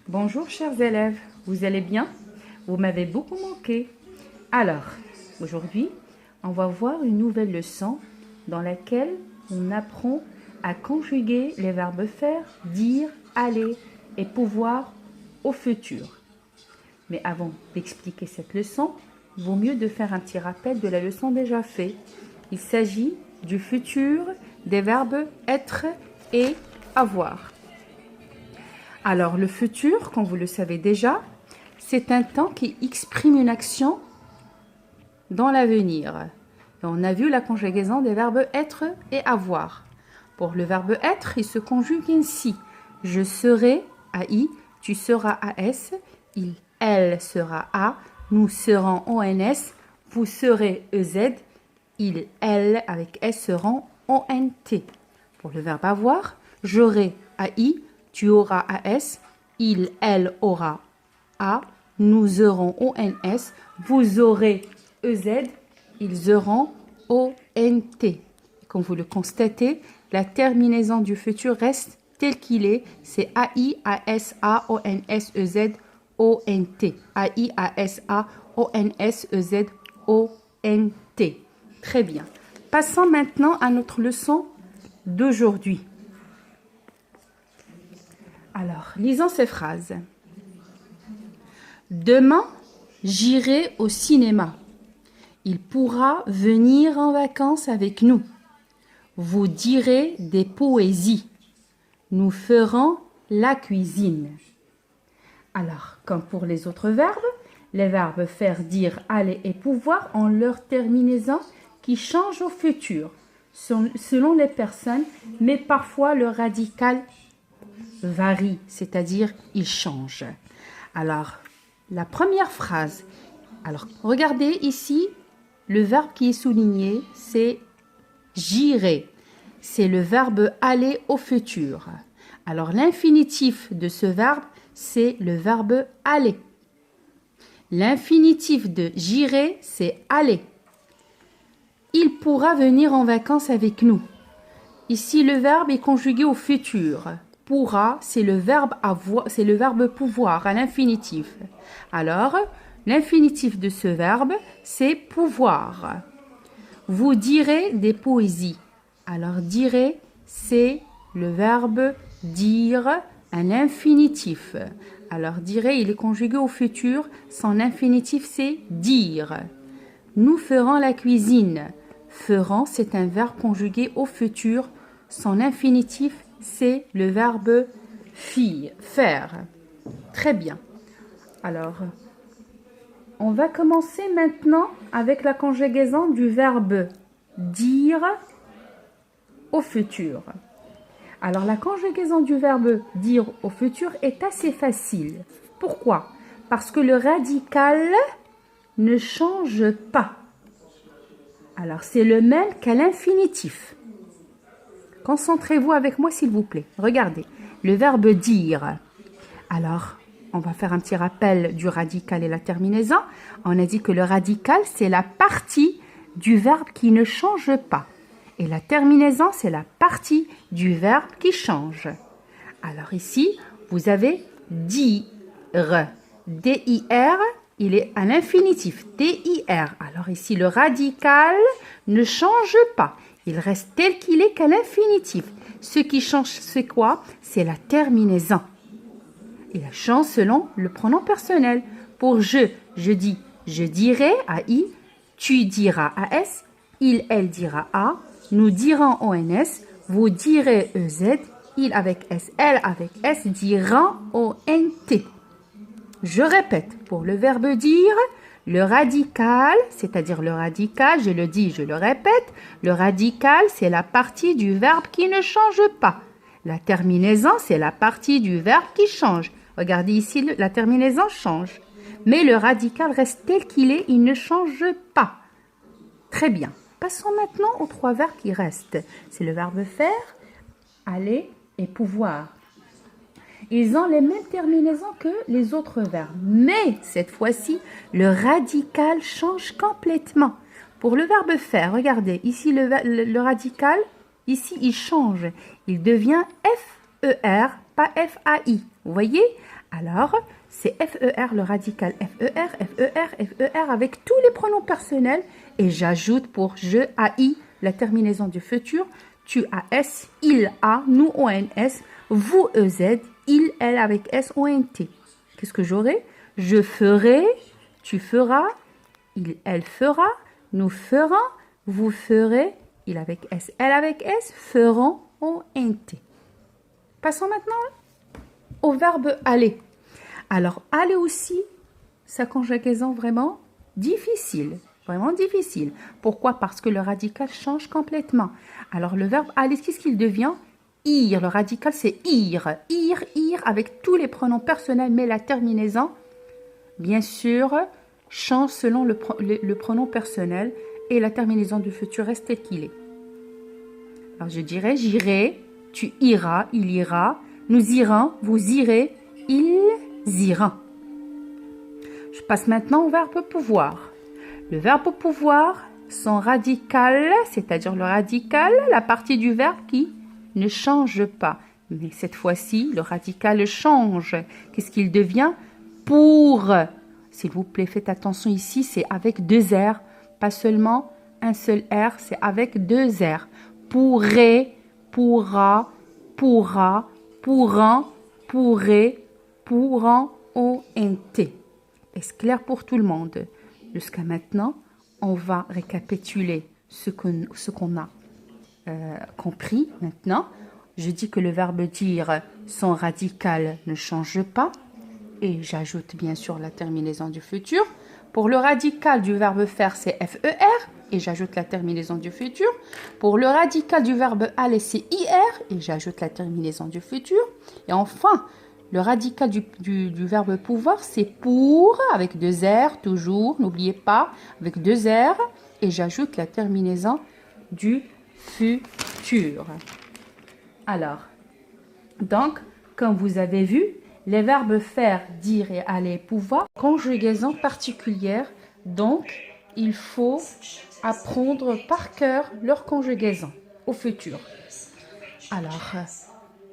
Bonjour chers élèves, vous allez bien? Vous m'avez beaucoup manqué. Alors, aujourd'hui, on va voir une nouvelle leçon dans laquelle on apprend à conjuguer les verbes faire, dire, aller et pouvoir au futur. Mais avant d'expliquer cette leçon, il vaut mieux de faire un petit rappel de la leçon déjà faite. Il s'agit du futur des verbes être et avoir. Alors, le futur, comme vous le savez déjà, c'est un temps qui exprime une action dans l'avenir. On a vu la conjugaison des verbes être et avoir. Pour le verbe être, il se conjugue ainsi. Je serai, AI, tu seras AS, il, elle sera A, nous serons ONS, vous serez EZ, il, elle avec S seront ONT. Pour le verbe avoir, j'aurai AI, tu auras AS, il, elle aura A, nous aurons ONS, vous aurez EZ, ils auront ONT. Comme vous le constatez, la terminaison du futur reste tel qu'il est, c'est AI, AS, A, ONS, EZ, ONT. AI, AS, A, ONS, EZ, ONT. Très bien. Passons maintenant à notre leçon d'aujourd'hui. Alors, lisons ces phrases. Demain, j'irai au cinéma. Il pourra venir en vacances avec nous. Vous direz des poésies. Nous ferons la cuisine. Alors, comme pour les autres verbes, les verbes faire, dire, aller et pouvoir ont leur terminaison qui change au futur, selon les personnes, mais parfois le radical varie, c'est-à-dire il change. Alors, la première phrase. Alors, regardez ici, le verbe qui est souligné, c'est j'irai. C'est le verbe aller au futur. Alors, l'infinitif de ce verbe, c'est le verbe aller. L'infinitif de j'irai, c'est aller. Il pourra venir en vacances avec nous. Ici, le verbe est conjugué au futur. Pourra, c'est le verbe avoir, c'est le verbe pouvoir à l'infinitif. Alors, l'infinitif de ce verbe, c'est pouvoir. Vous direz des poésies. Alors, direz, c'est le verbe dire à l'infinitif. Alors, direz, il est conjugué au futur. Son infinitif, c'est dire. Nous ferons la cuisine. Ferons, c'est un verbe conjugué au futur. Son infinitif, c'est le verbe faire. Très bien. Alors, on va commencer maintenant avec la conjugaison du verbe dire au futur. Alors, la conjugaison du verbe dire au futur est assez facile. Pourquoi? Parce que le radical ne change pas. Alors, c'est le même qu'à l'infinitif. Concentrez-vous avec moi, s'il vous plaît. Regardez, le verbe dire. Alors, on va faire un petit rappel du radical et la terminaison. On a dit que le radical, c'est la partie du verbe qui ne change pas. Et la terminaison, c'est la partie du verbe qui change. Alors ici, vous avez dire. D-I-R, il est à l'infinitif. D-I-R. Alors ici, le radical ne change pas. Il reste tel qu'il est qu'à l'infinitif. Ce qui change, c'est quoi? C'est la terminaison. Il change selon le pronom personnel. Pour je dis, je dirai, AI, tu diras, AS, il, elle dira, A, nous dirons, ONS, vous direz, EZ, il avec S, elle avec S, diront, ONT. Je répète, pour le verbe dire, le radical, c'est-à-dire le radical, je le dis, je le répète, le radical, c'est la partie du verbe qui ne change pas. La terminaison, c'est la partie du verbe qui change. Regardez ici, la terminaison change. Mais le radical reste tel qu'il est, il ne change pas. Très bien. Passons maintenant aux trois verbes qui restent. C'est le verbe faire, aller et pouvoir. Ils ont les mêmes terminaisons que les autres verbes. Mais cette fois-ci, le radical change complètement. Pour le verbe faire, regardez, ici le radical, ici il change. Il devient F-E-R, pas F-A-I. Vous voyez? Alors, c'est FER, le radical FER, FER, FER avec tous les pronoms personnels. Et j'ajoute pour je, AI, la terminaison du futur. Tu AS, il A, nous ONS, vous EZ, il, elle avec S, ONT. Qu'est-ce que j'aurai? Je ferai, tu feras, il, elle fera, nous ferons, vous ferez, il avec S, elle avec S, feront, ONT. Passons maintenant au verbe aller. Alors, aller aussi, sa conjugaison vraiment difficile. Vraiment difficile. Pourquoi? Parce que le radical change complètement. Alors, le verbe aller, qu'est-ce qu'il devient? Ir. Le radical, c'est ir. Ir, ir, avec tous les pronoms personnels, mais la terminaison, bien sûr, change selon le pronom personnel et la terminaison du futur reste tel qu'il est. Alors, je dirais j'irai, tu iras, il ira, nous irons, vous irez, ils iront. Je passe maintenant au verbe pouvoir. Le verbe pouvoir, son radical, c'est-à-dire le radical, la partie du verbe qui ne change pas. Mais cette fois-ci, le radical change. Qu'est-ce qu'il devient? Pour. S'il vous plaît, faites attention ici, c'est avec deux R, pas seulement un seul R, c'est avec deux R. Pourrait, pourra, pourra, pourront, pourrait, pourront, ONT. Est-ce clair pour tout le monde? Jusqu'à maintenant, on va récapituler ce qu'on a compris maintenant. Je dis que le verbe dire, son radical ne change pas. Et j'ajoute bien sûr la terminaison du futur. Pour le radical du verbe faire, c'est FER. Et j'ajoute la terminaison du futur. Pour le radical du verbe aller, c'est IR. Et j'ajoute la terminaison du futur. Et enfin, le radical du verbe pouvoir, c'est pour, avec deux R, toujours, n'oubliez pas, avec deux R. Et j'ajoute la terminaison du futur. Alors, donc, comme vous avez vu, les verbes faire, dire et aller, pouvoir, conjugaison particulière. Donc, il faut apprendre par cœur leur conjugaison au futur. Alors,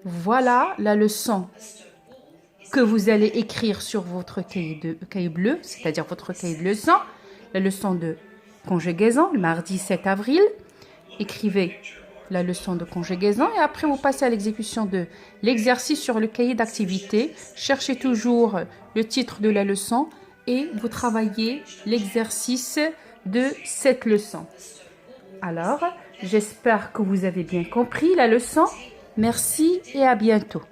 voilà la leçon que vous allez écrire sur votre cahier bleu, c'est-à-dire votre cahier de leçon, la leçon de conjugaison, le mardi 7 avril. Écrivez la leçon de conjugaison et après vous passez à l'exécution de l'exercice sur le cahier d'activité. Cherchez toujours le titre de la leçon et vous travaillez l'exercice de cette leçon. Alors, j'espère que vous avez bien compris la leçon. Merci et à bientôt.